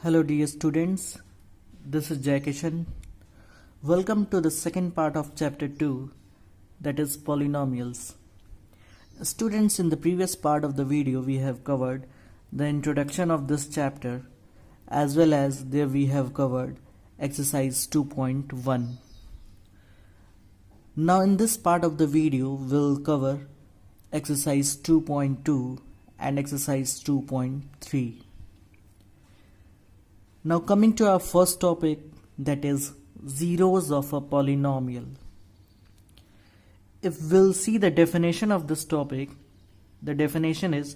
Hello dear students, this is Jayakishan. Welcome to the second part of chapter 2, that is polynomials. Students, in the previous part of the video we have covered the introduction of this chapter as well as there we have covered exercise 2.1. Now in this part of the video we'll cover exercise 2.2 and exercise 2.3. Now coming to our first topic, that is zeros of a polynomial. If we'll see the definition of this topic, the definition is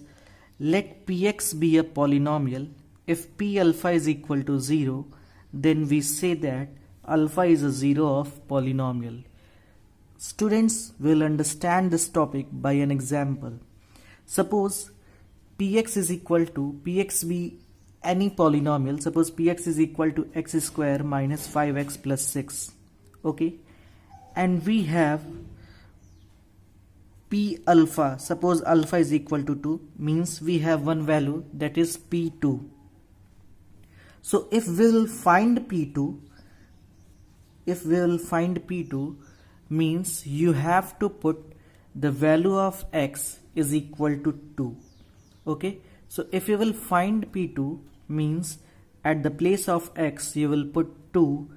let px be a polynomial. If p alpha is equal to 0, then we say that alpha is a zero of polynomial. Students will understand this topic by an example. Suppose px is equal to px be any polynomial. Suppose px is equal to x square minus 5x plus 6. Okay, and we have p alpha. Suppose alpha is equal to 2, means we have one value, that is p2. So if we'll find p2, means you have to put the value of x is equal to 2. Okay, so if you will find p2, means at the place of x you will put 2,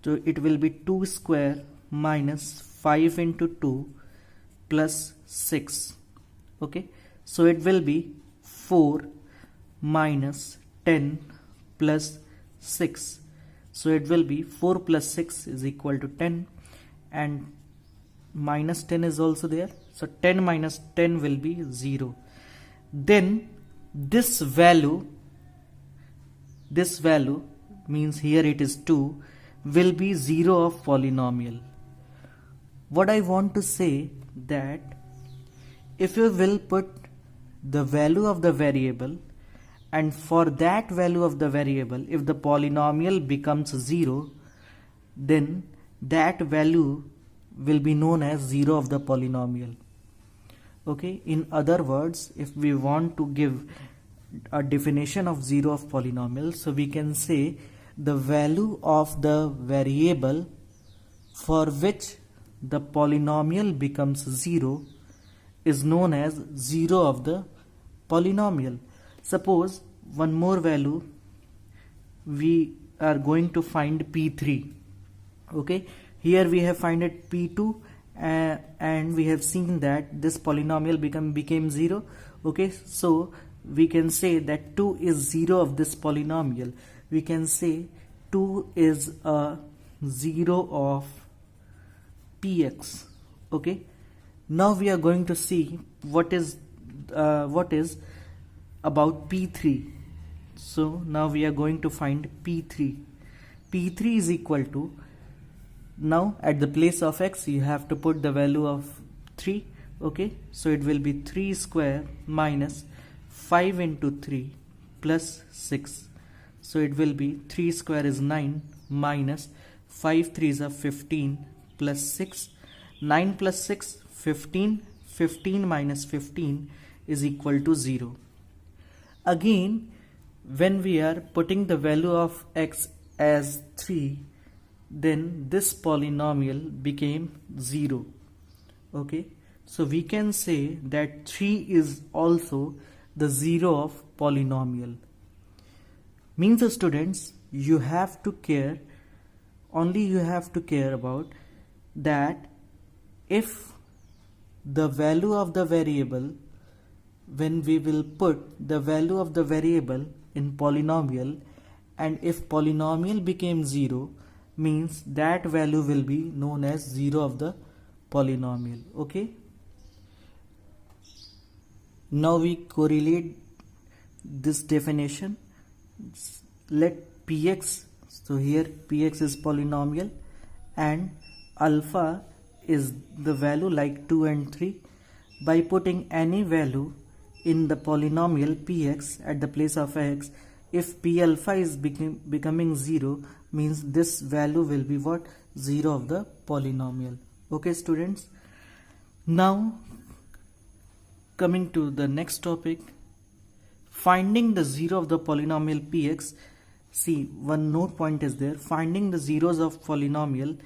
so it will be 2 square minus 5 into 2 plus 6. Okay, so it will be 4 minus 10 plus 6. So it will be 4 plus 6 is equal to 10, and minus 10 is also there, so 10 minus 10 will be 0. Then this value means here it is 2, will be 0 of polynomial. What I want to say that if you will put the value of the variable, and for that value of the variable if the polynomial becomes 0, then that value will be known as 0 of the polynomial. Okay, in other words, if we want to give a definition of 0 of polynomial, so we can say the value of the variable for which the polynomial becomes 0 is known as 0 of the polynomial. Suppose one more value, we are going to find p3. Okay, here we have find it p2, and we have seen that this polynomial became 0. Okay, so we can say that 2 is 0 of this polynomial. We can say 2 is a 0 of px. Okay, now we are going to see what is about p3. So now we are going to find p3. p3 is equal to, now at the place of x you have to put the value of 3. Okay, so it will be 3 square minus 5 into 3 plus 6. So it will be 3 square is 9 minus 5 3s are 15 plus 6. 9 plus 6, 15. 15 minus 15 is equal to 0. Again, when we are putting the value of x as 3, then this polynomial became 0. Okay, so we can say that 3 is also the 0 of polynomial. Means, students, you have to care about that if the value of the variable, when we will put the value of the variable in polynomial, and if polynomial became 0, means that value will be known as 0 of the polynomial. Okay, now we correlate this definition. Let px, so here px is polynomial and alpha is the value like 2 and 3. By putting any value in the polynomial px at the place of x, if p alpha is becoming 0, means this value will be what? 0 of the polynomial. Okay, students, now coming to the next topic, finding the 0 of the polynomial px, see, one note point is there. Finding the zeros of polynomial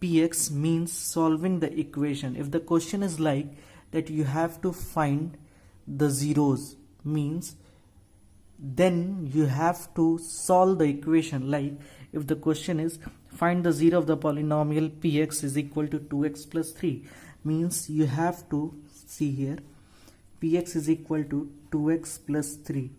px means solving the equation. If the question is like that you have to find the zeros, means then you have to solve the equation. Like if the question is find the zero of the polynomial px is equal to 2x plus 3, means you have to see here px is equal to 2x plus 3.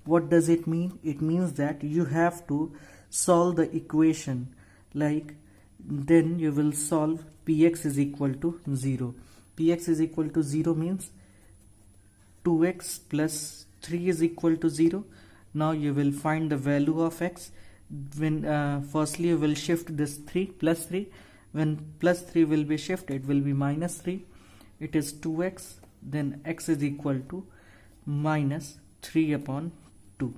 What does it mean? It means that you have to solve the equation. Like then you will solve px is equal to 0. Px is equal to 0 means 2x plus 3 is equal to 0. Now you will find the value of x. When firstly you will shift this 3 plus 3. When plus 3 will be shifted, it will be minus 3. It is 2x. Then x is equal to minus 3 upon 2.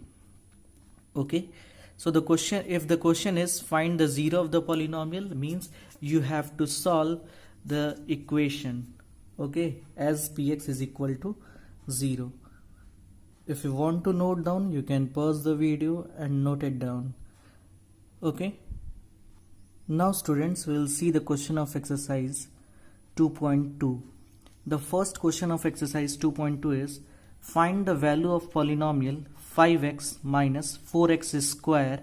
Okay. So the question, if the question is find the zero of the polynomial, means you have to solve the equation. Okay, as px is equal to 0. If you want to note down, you can pause the video and note it down. Okay. Now students, will see the question of exercise 2.2. The first question of exercise 2.2 is find the value of polynomial 5x minus 4x square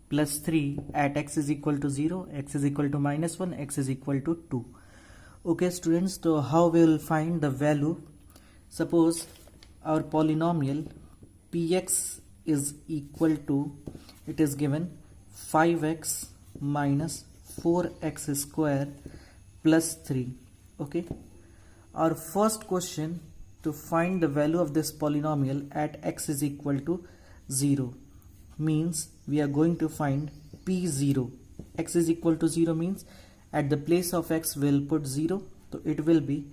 plus 3 at x is equal to 0, x is equal to minus 1, x is equal to 2. Okay students, so how we will find the value? Suppose our polynomial px is equal to, it is given 5x minus 4x square plus 3. Okay, our first question to find the value of this polynomial at x is equal to 0, means we are going to find p0. X is equal to 0 means at the place of x we'll put 0, so it will be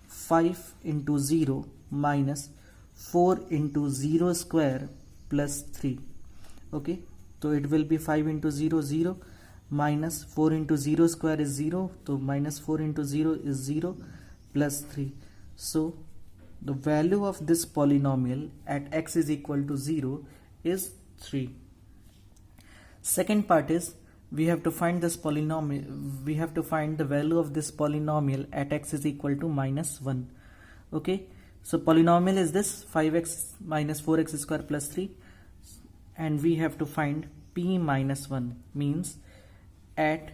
5 into 0 minus 4 into 0 square plus 3. Okay, so it will be 5 into 0 0 minus 4 into 0 square is 0, so minus 4 into 0 is 0 plus 3. So the value of this polynomial at x is equal to 0 is 3. Second part is we have to find this polynomial, we have to find the value of this polynomial at x is equal to minus 1. Okay, so polynomial is this 5x minus 4x square plus 3, and we have to find p minus 1, means at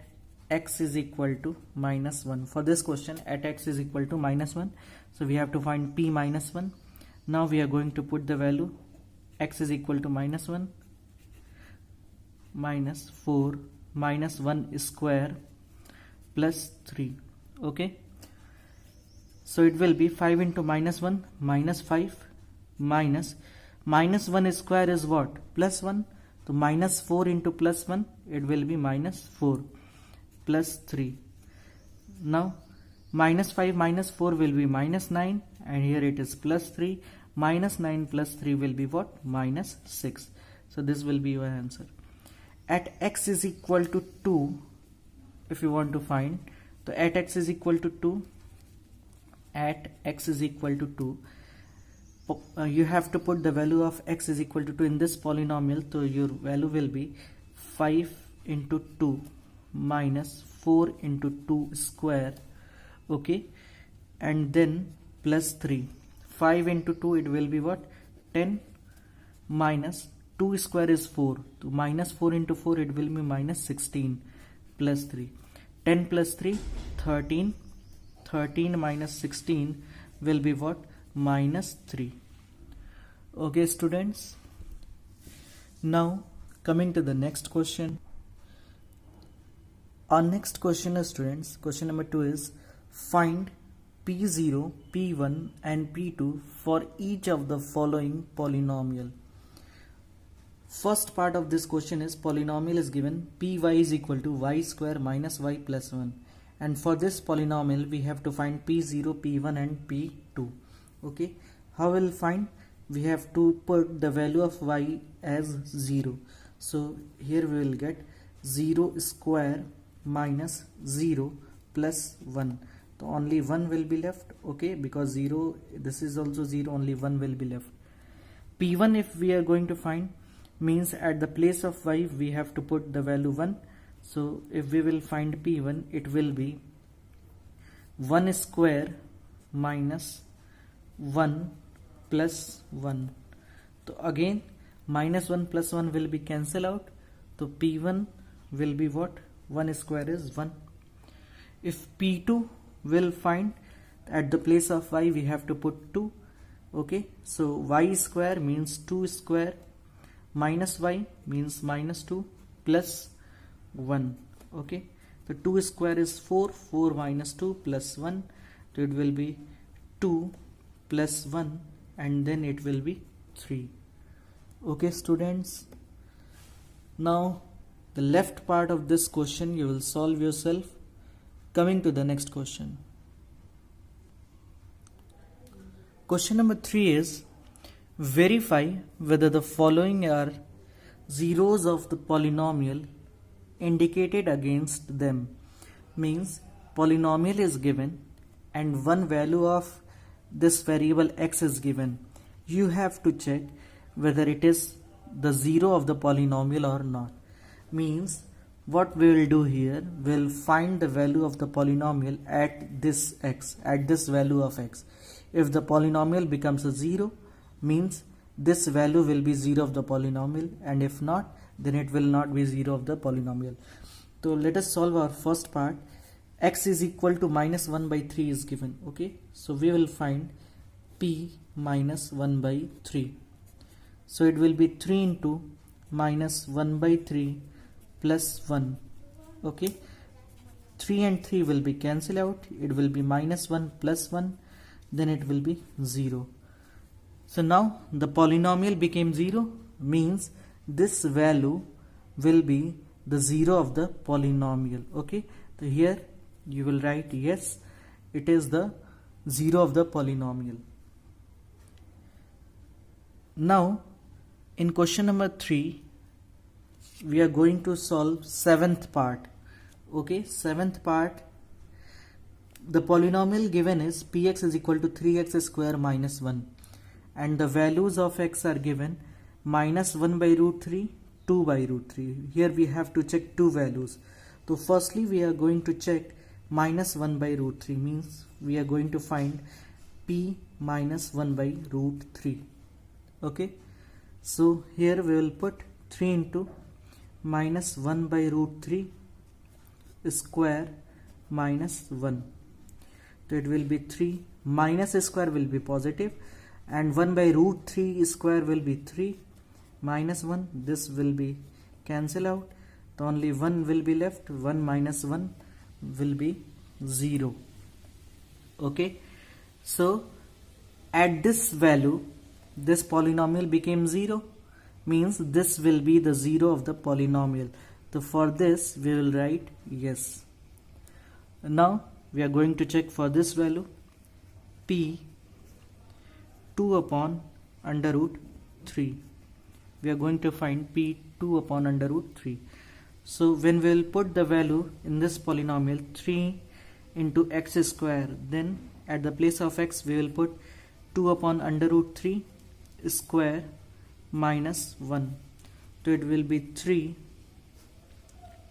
x is equal to minus 1. For this question, at x is equal to minus 1, so we have to find p minus 1. Now we are going to put the value x is equal to minus 1 minus 4 minus 1 square plus 3. Okay, so it will be 5 into minus 1 minus 5 minus 1 square is what? Plus 1. So minus 4 into plus 1, it will be minus 4 plus 3. Now minus 5 minus 4 will be minus 9, and here it is plus 3. Minus 9 plus 3 will be what? Minus 6. So this will be your answer. At x is equal to 2, if you want to find, so at x is equal to 2, at x is equal to 2, you have to put the value of x is equal to 2 in this polynomial, so your value will be 5 into 2 minus 4 into 2 square. Okay, and then plus 3. 5 into 2, it will be what? 10 minus 2 square is 4, so minus 4 into 4, it will be minus 16 plus 3. 10 plus 3, 13. 13 minus 16 will be what? Minus 3. Okay students, now coming to the next question. Our next question is, students, question number 2 is find p0, p1 and p2 for each of the following polynomial. First part of this question is polynomial is given py is equal to y square minus y plus 1, and for this polynomial we have to find p0, p1 and p2. Okay, how will find? We have to put the value of y as 0, so here we will get 0 square minus 0 plus 1, so only 1 will be left. Okay, because 0, this is also 0, only 1 will be left. P1 if we are going to find, means at the place of y we have to put the value 1. So if we will find p1, it will be 1 square minus 1 plus 1. So again minus 1 plus 1 will be cancel out. So p1 will be what? 1 square is 1. If p2 will find, at the place of y we have to put 2. Okay, so y square means 2 square minus y means minus 2 plus 1. Okay, so 2 square is 4, 4 minus 2 plus 1, so it will be 2 plus 1 and then it will be 3. Okay students, now the left part of this question you will solve yourself. Coming to the next question. Question number 3 is, verify whether the following are zeros of the polynomial indicated against them. Means polynomial is given and one value of this variable x is given. You have to check whether it is the zero of the polynomial or not. Means what we will do here, we'll find the value of the polynomial at this x, at this value of x. If the polynomial becomes a 0, means this value will be 0 of the polynomial, and if not, then it will not be 0 of the polynomial. So let us solve our first part. X is equal to minus 1 by 3 is given. Okay, so we will find p minus 1 by 3. So it will be 3 into minus 1 by 3 plus 1. Okay, 3 and 3 will be cancelled out. It will be minus 1 plus 1, then it will be 0. So now the polynomial became 0, means this value will be the 0 of the polynomial. Okay, so here you will write yes, it is the 0 of the polynomial. Now in question number 3 we are going to solve 7th part. Okay, 7th part, the polynomial given is px is equal to 3x square minus 1 and the values of x are given minus 1 by root 3, 2 by root 3. Here we have to check two values. So firstly we are going to check minus 1 by root 3, means we are going to find p minus 1 by root 3. Okay, so here we will put 3 into minus 1 by root 3 square minus 1. So it will be 3, minus square will be positive and 1 by root 3 square will be 3 minus 1. This will be cancel out. So only 1 will be left. 1 minus 1 will be 0. Okay, so at this value this polynomial became 0, means this will be the 0 of the polynomial. So for this we will write yes. Now we are going to check for this value, p 2 upon under root 3. We are going to find p 2 upon under root 3. So when we will put the value in this polynomial 3 into x square, then at the place of x we will put 2 upon under root 3 square minus 1. So it will be 3,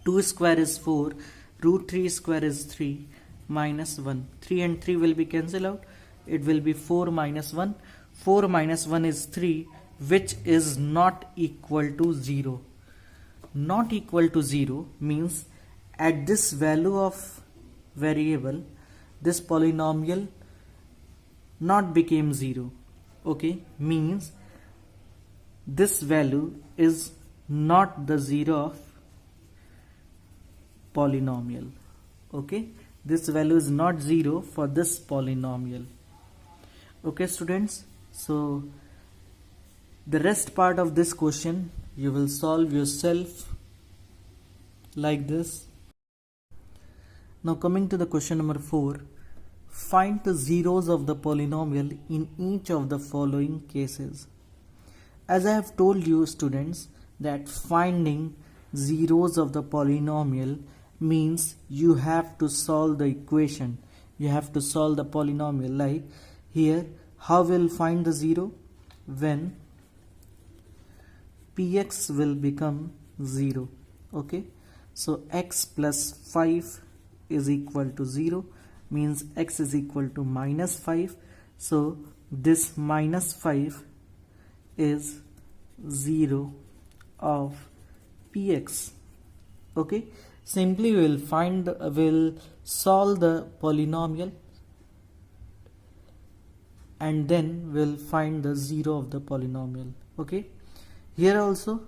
2 square is 4, root 3 square is 3 minus 1. 3 and 3 will be cancelled out. It will be 4 minus 1. 4 minus 1 is 3, which is not equal to 0. Not equal to 0 means at this value of variable this polynomial not became 0. Okay, means this value is not the 0 of polynomial. Okay, this value is not 0 for this polynomial. Okay students, so the rest part of this question you will solve yourself like this. Now coming to the question number 4, find the zeros of the polynomial in each of the following cases. As I have told you students that finding zeros of the polynomial means you have to solve the equation. You have to solve the polynomial. Like here, how we'll find the zero? When px will become 0. Okay, so x plus 5 is equal to 0, means x is equal to minus 5. So this minus 5 is 0 of px. Okay, simply we'll solve the polynomial and then we'll find the 0 of the polynomial. Okay, here also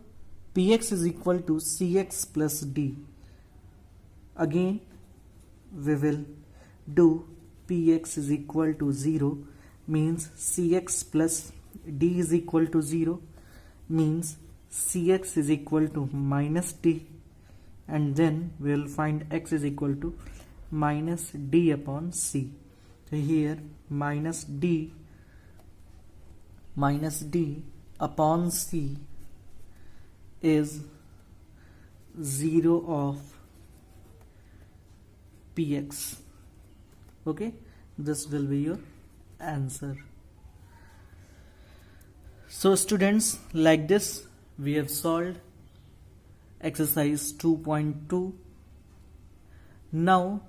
px is equal to cx plus d. Again we will do px is equal to 0, means cx plus d is equal to 0, means cx is equal to minus d, and then we will find x is equal to minus d upon c. So here minus d upon c is 0 of px. Okay, this will be your answer. So students, like this we have solved exercise 2.2. Now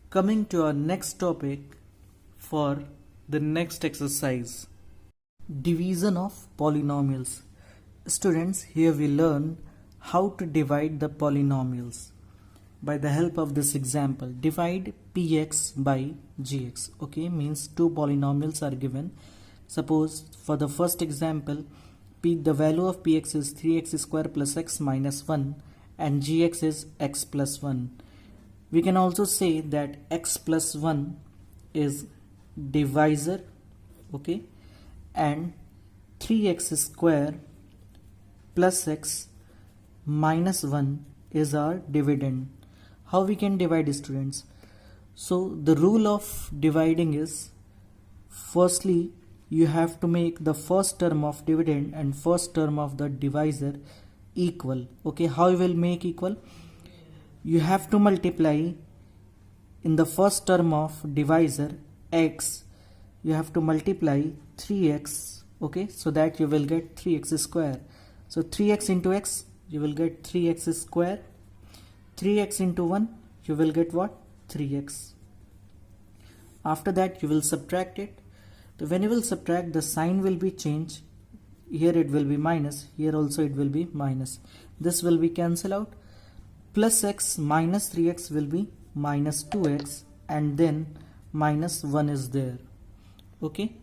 coming to our next topic for the next exercise, division of polynomials. Students, here we learn how to divide the polynomials by the help of this example. Divide px by gx. Okay, means two polynomials are given. Suppose for the first example, the value of px is 3x square plus x minus 1 and gx is x plus 1. We can also say that x plus 1 is divisor, okay, and 3x square plus x minus 1 is our dividend. How we can divide, students? So the rule of dividing is, firstly you have to make the first term of dividend and first term of the divisor equal. Okay, how you will make equal? You have to multiply in the first term of divisor x, you have to multiply 3x, okay, so that you will get 3x square. So 3x into x, you will get 3x square. 3x into 1, you will get what? 3x. After that you will subtract it. So when you will subtract, the sign will be changed. Here it will be minus, here also it will be minus. This will be cancel out. Plus x minus 3x will be minus 2x, and then minus 1 is there. Okay,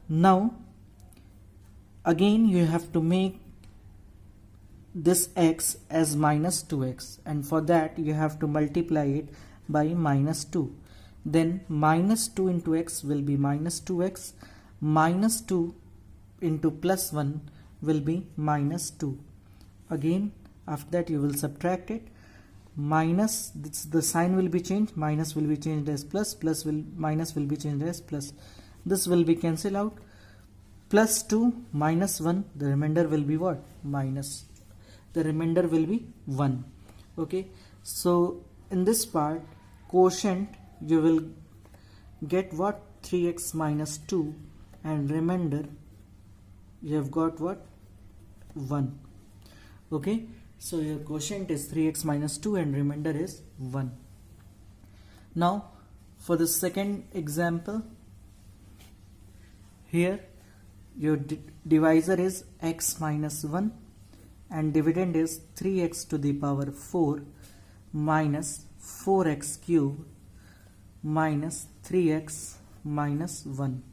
now again you have to make this x as minus 2x, and for that you have to multiply it by minus 2. Then minus 2 into x will be minus 2x, minus 2 into plus 1 will be minus 2. Again after that you will subtract it. Minus, the sign will be changed, minus will be changed as plus, minus will be changed as plus. This will be cancelled out. Plus 2 minus 1, the remainder will be what? Minus. The remainder will be 1. Okay, so in this part, quotient, you will get what? 3x minus 2, and remainder you have got what? 1. Okay, so your quotient is 3x minus 2 and remainder is 1. Now for the second example, here your divisor is x minus 1 and dividend is 3x to the power 4 minus 4x cube minus 3x minus 1.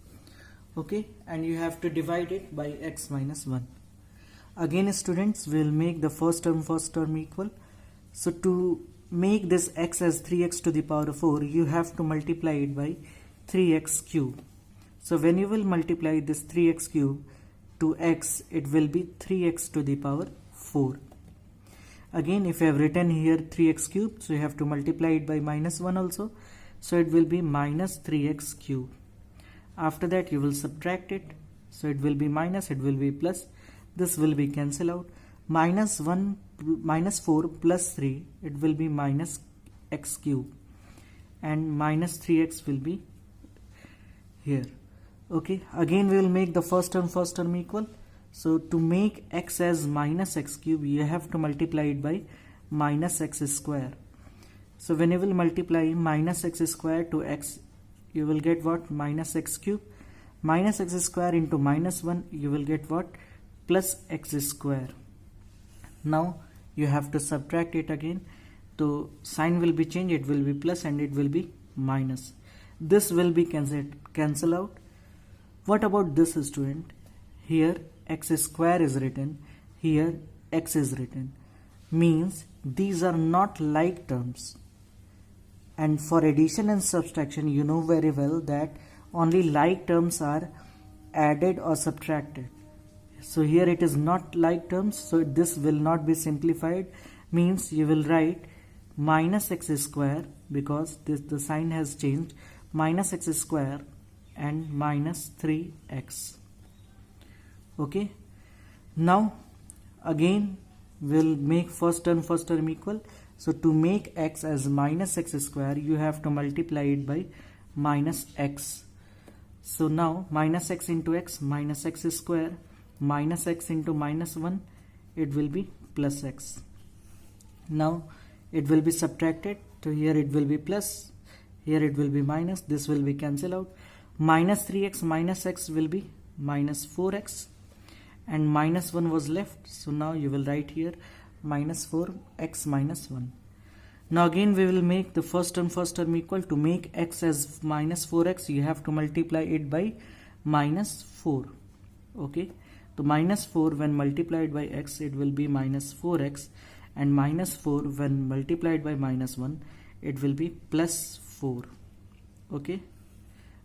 Okay, and you have to divide it by x minus 1. Again students, we will make the first term equal. So to make this x as 3x to the power 4, you have to multiply it by 3x cube. So when you will multiply this 3x cube to x, it will be 3x to the power 4. Again, if you have written here 3x cube, so you have to multiply it by minus 1 also. So it will be minus 3x cube. After that you will subtract it. So it will be minus, it will be plus. This will be cancel out. Minus 4 plus 3, it will be minus x cube, and minus 3x will be here. Okay, again we will make the first term equal. So to make x as minus x cube, you have to multiply it by minus x square. So when you will multiply minus x square to x, you will get what? Minus x cube. Minus x square into minus 1, you will get what? Plus x square. Now you have to subtract it again. So sign will be changed, it will be plus and it will be minus. This will be cancel out. What about this, student? Here x square is written, here x is written. Means these are not like terms. And for addition and subtraction, you know very well that only like terms are added or subtracted. So here it is not like terms, so this will not be simplified. Means you will write minus x square, because the sign has changed, minus x square and minus 3x. Okay, now again we'll make first term equal. So to make x as minus x square, you have to multiply it by minus x. So now minus x into x, minus x square, minus x into minus 1, it will be plus x. Now it will be subtracted, so here it will be plus, here it will be minus, this will be cancel out. Minus 3x minus x will be minus 4x, and minus 1 was left, so now you will write here minus 4x minus 1. Now again we will make the first term equal. To make x as minus 4x, you have to multiply it by minus 4. Okay, so minus 4 when multiplied by x, it will be minus 4x, and minus 4 when multiplied by minus 1, it will be plus 4. Okay,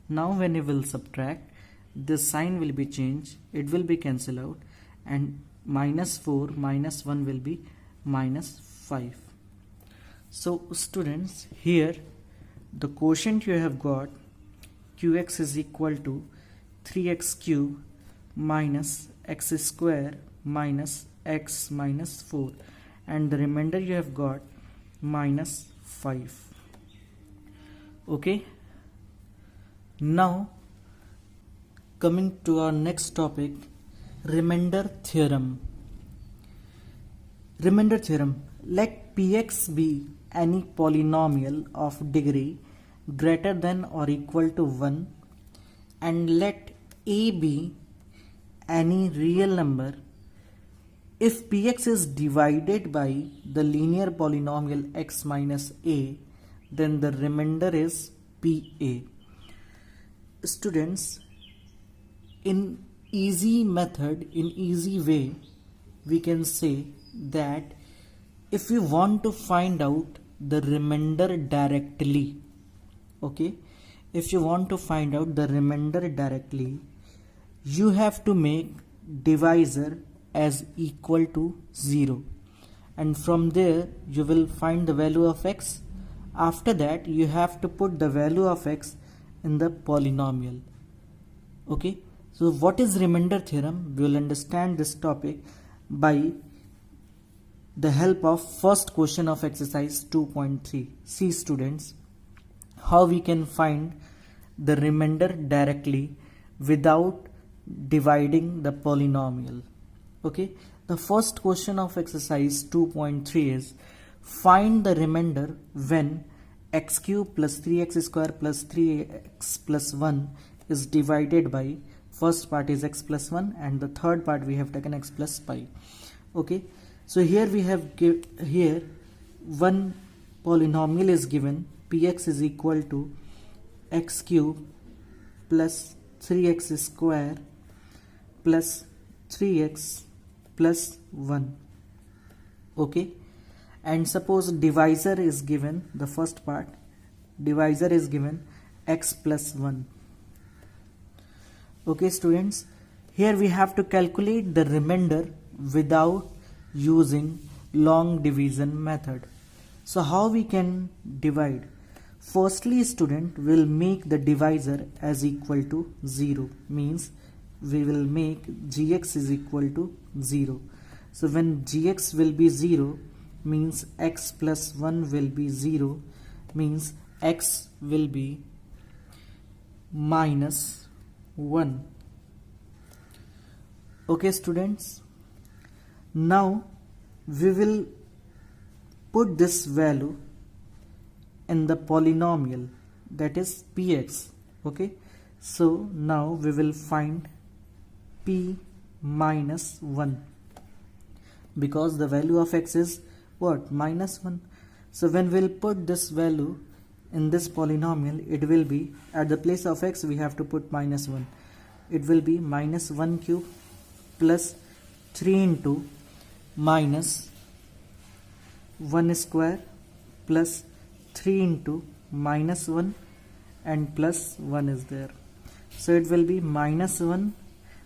now when you will subtract, this sign will be changed, it will be cancel out, and minus 4 minus 1 will be minus 5. So students, here the quotient you have got, qx is equal to 3x cube minus x square minus x minus 4, and the remainder you have got minus 5. Okay, now coming to our next topic, remainder theorem. Remainder theorem. Let px be any polynomial of degree greater than or equal to 1, and let a be any real number. If px is divided by the linear polynomial x minus a, then the remainder is pa. Students, in easy method, in easy way, we can say that if you want to find out the remainder directly, okay, if you want to find out the remainder directly, you have to make divisor as equal to 0, and from there you will find the value of x. After that you have to put the value of x in the polynomial. Okay, so what is remainder theorem? We will understand this topic by the help of first question of exercise 2.3. See students, how we can find the remainder directly without dividing the polynomial. Okay, the first question of exercise 2.3 is find the remainder when x cube plus 3x square plus 3x plus 1 is divided by, first part is x plus 1 and the third part we have taken x plus pi. Okay, so here we have here one polynomial is given, px is equal to x cube plus 3x square plus 3x plus 1. Okay, and suppose divisor is given, the first part divisor is given x plus 1. Okay students, here we have to calculate the remainder without using long division method. So how we can divide? Firstly, student will make the divisor as equal to 0, means we will make gx is equal to 0. So when gx will be 0, means x plus 1 will be 0, means x will be minus 1. Okay students, now we will put this value in the polynomial, that is px. Okay, so now we will find p minus 1, because the value of x is what? Minus 1. So when we'll put this value in this polynomial, it will be, at the place of x we have to put minus 1. It will be minus 1 cube plus 3 into minus 1 square plus 3 into minus 1 and plus 1 is there. So it will be minus 1.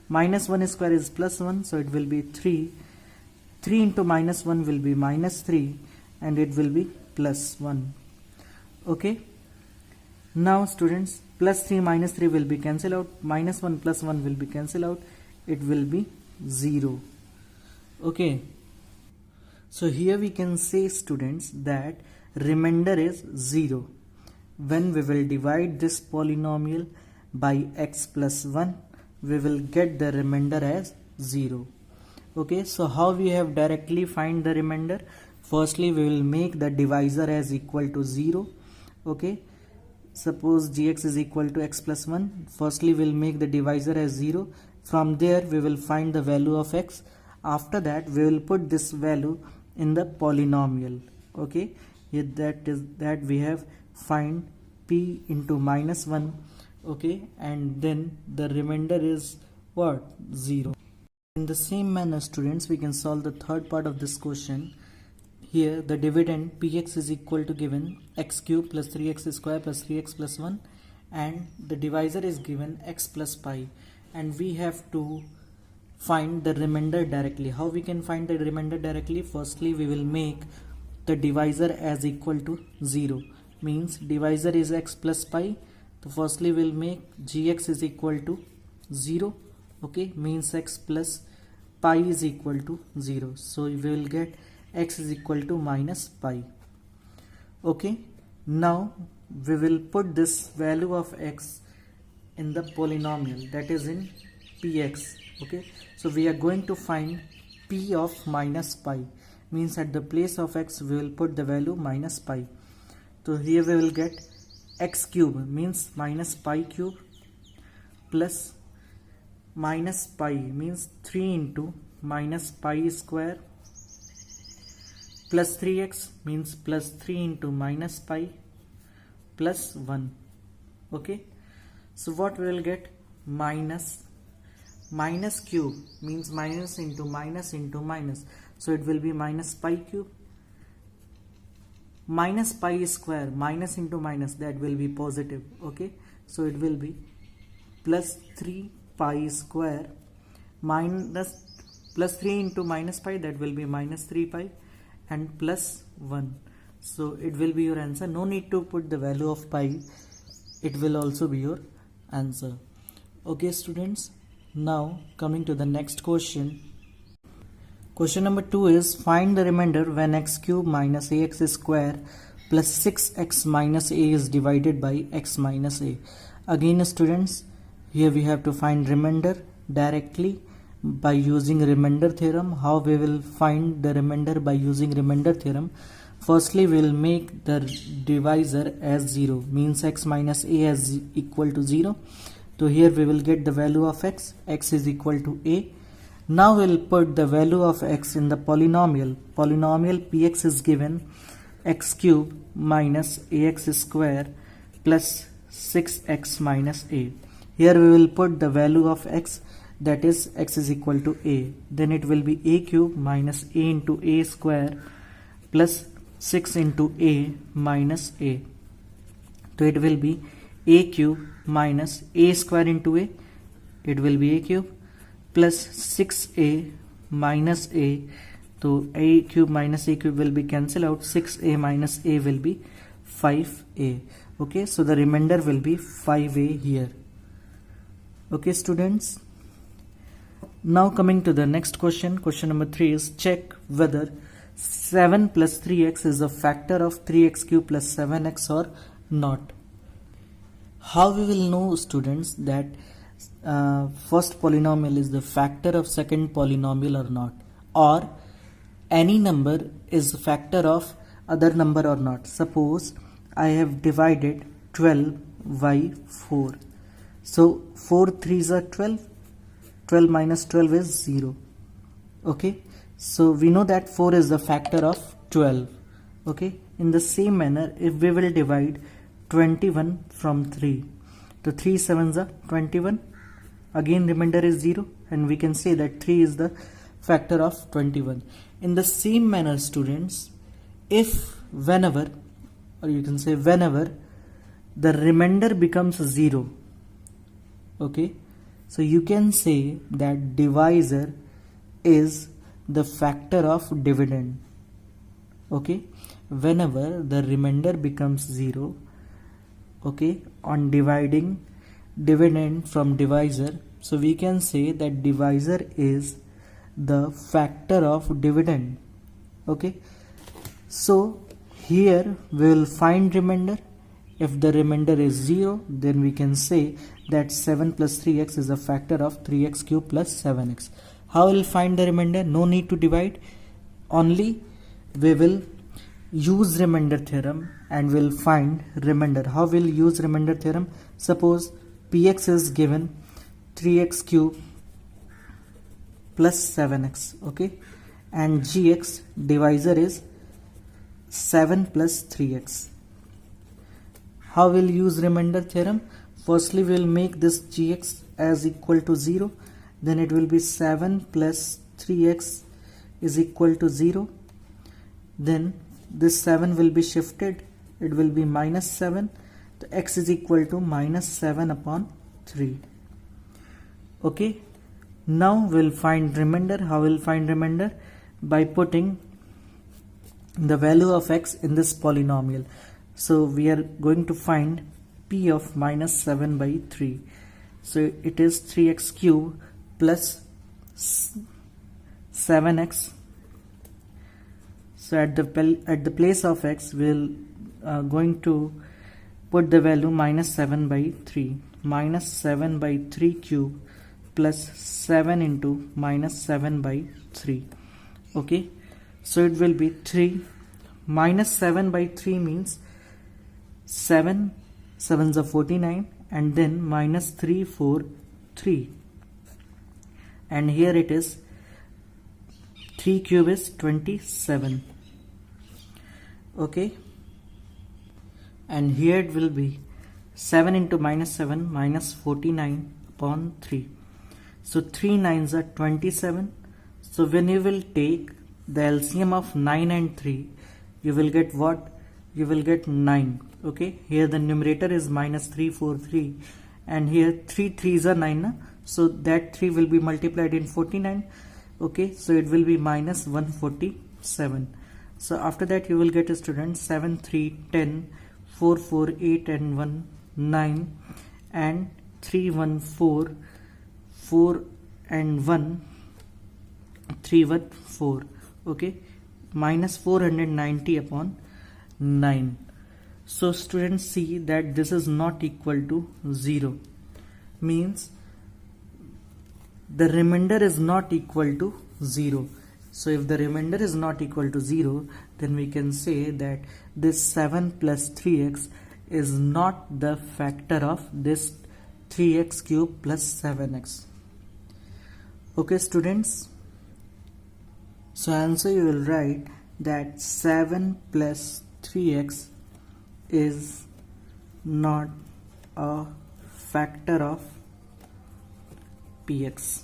Minus 1 square is plus 1, so it will be 3. 3 into minus 1 will be minus 3 and it will be plus 1. Okay. Now students, plus 3 minus 3 will be cancelled out. Minus 1 plus 1 will be cancelled out. It will be 0. Okay. So here we can say students that remainder is 0. When we will divide this polynomial by x plus 1, we will get the remainder as 0. Okay, so how we have directly find the remainder? Firstly, we will make the divisor as equal to 0. Okay, suppose gx is equal to x plus 1. Firstly, we will make the divisor as 0. From there, we will find the value of x. After that, we will put this value in the polynomial. Okay, that we have find p into minus 1. Okay, and then the remainder is what? 0. In the same manner students, we can solve the third part of this question. Here the dividend px is equal to given x cube plus 3x square plus 3x plus 1, and the divisor is given x plus pi, and we have to find the remainder directly. How we can find the remainder directly? Firstly, we will make the divisor as equal to 0, means divisor is x plus pi. So firstly we will make gx is equal to 0. Okay, means x plus pi is equal to 0. So we will get x is equal to minus pi. Okay, now we will put this value of x in the polynomial, that is in px. Okay, so we are going to find p of minus pi, means at the place of x we will put the value minus pi. So here we will get x cube, means minus pi cube, plus minus pi means 3 into minus pi square, plus 3x means plus 3 into minus pi, plus 1. Okay, so what we will get? Minus cube means minus into minus into minus, so it will be minus pi cube. Minus pi square, minus into minus, that will be positive. Okay, so it will be plus 3 pi square minus plus 3 into minus pi, that will be minus 3 pi, and plus 1. So it will be your answer. No need to put the value of pi, it will also be your answer. Okay students, now coming to the next question. Question number 2 is find the remainder when x cube minus ax square plus 6x minus a is divided by x minus a. Again students, here we have to find remainder directly by using remainder theorem. How we will find the remainder? By using remainder theorem. Firstly, we will make the divisor as 0, means x minus a as equal to 0. So here we will get the value of x is equal to a. Now we will put the value of x in the polynomial. Polynomial px is given x cube minus ax square plus 6x minus a. Here we will put the value of x, that is x is equal to a. Then it will be a cube minus a into a square plus 6 into a minus a. So it will be a cube minus a square into a, it will be a cube, plus 6a minus a. So a cube minus a cube will be cancelled out. 6a minus a will be 5a. Okay, so the remainder will be 5a here. Okay students, now coming to the next question. Question number 3 is check whether 7 plus 3x is a factor of 3x cube plus 7x or not. How we will know students that first polynomial is the factor of second polynomial or not, or any number is a factor of other number or not. Suppose I have divided 12 by 4. So 4 3s are 12. 12 minus 12 is 0. Okay. So we know that 4 is the factor of 12. Okay. In the same manner, if we will divide 21 from 3, the 3 7s are 21. Again remainder is 0, and we can say that 3 is the factor of 21. In the same manner, students, if whenever, or you can say whenever, the remainder becomes 0, okay, so you can say that divisor is the factor of dividend. Okay, whenever the remainder becomes 0, okay, on dividing dividend from divisor, so we can say that divisor is the factor of dividend. Okay, so here we will find remainder. If the remainder is 0, then we can say that 7 plus 3x is a factor of 3x cube plus 7x. How will find the remainder? No need to divide, only we will use remainder theorem and will find remainder. How will use remainder theorem? Suppose px is given 3x cube plus 7x, okay, and gx divisor is 7 plus 3x. How will use remainder theorem? Firstly, we will make this gx as equal to 0, then it will be 7 plus 3x is equal to 0. Then this 7 will be shifted, it will be minus 7. The x is equal to minus 7 upon 3. Okay, now we'll find remainder. How will find remainder? By putting the value of x in this polynomial. So we are going to find p of minus 7 by 3. So it is 3x cube plus 7x. So at the place of x, we'll going to put the value minus 7 by 3. Minus 7 by 3 cube plus 7 into minus 7 by 3. Okay, so it will be 3 minus 7 by 3 means 7 7s are 49, and then minus 3 4 3, and here it is 3 cube is 27. Okay, and here it will be 7 into minus 7 minus 49 upon 3. So 3 9s are 27. So when you will take the LCM of 9 and 3, you will get what? You will get 9. Okay, here the numerator is minus 3 4 3, and here 3 3s are 9 na? So that 3 will be multiplied in 49. Okay, so it will be minus 147. So after that you will get a student 7 3 10 4 4 8 and 1 9, and 3 1 4 4 and 1 3 1 4. Okay, minus 490 upon 9. So students, see that this is not equal to 0, means the remainder is not equal to 0. So if the remainder is not equal to 0, then we can say that this 7 plus 3x is not the factor of this 3x cube plus 7x. Okay students, so answer you will write that 7 plus 3x is not a factor of px.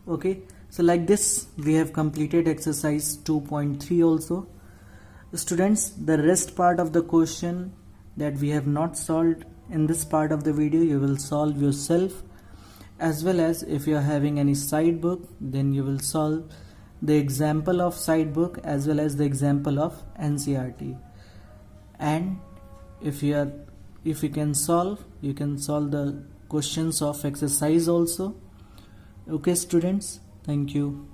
Okay, so like this we have completed exercise 2.3 also. Students, the rest part of the question that we have not solved in this part of the video, you will solve yourself, as well as if you are having any side book, then you will solve the example of side book as well as the example of NCERT. And if you can solve, you can solve the questions of exercise also. Okay students, thank you.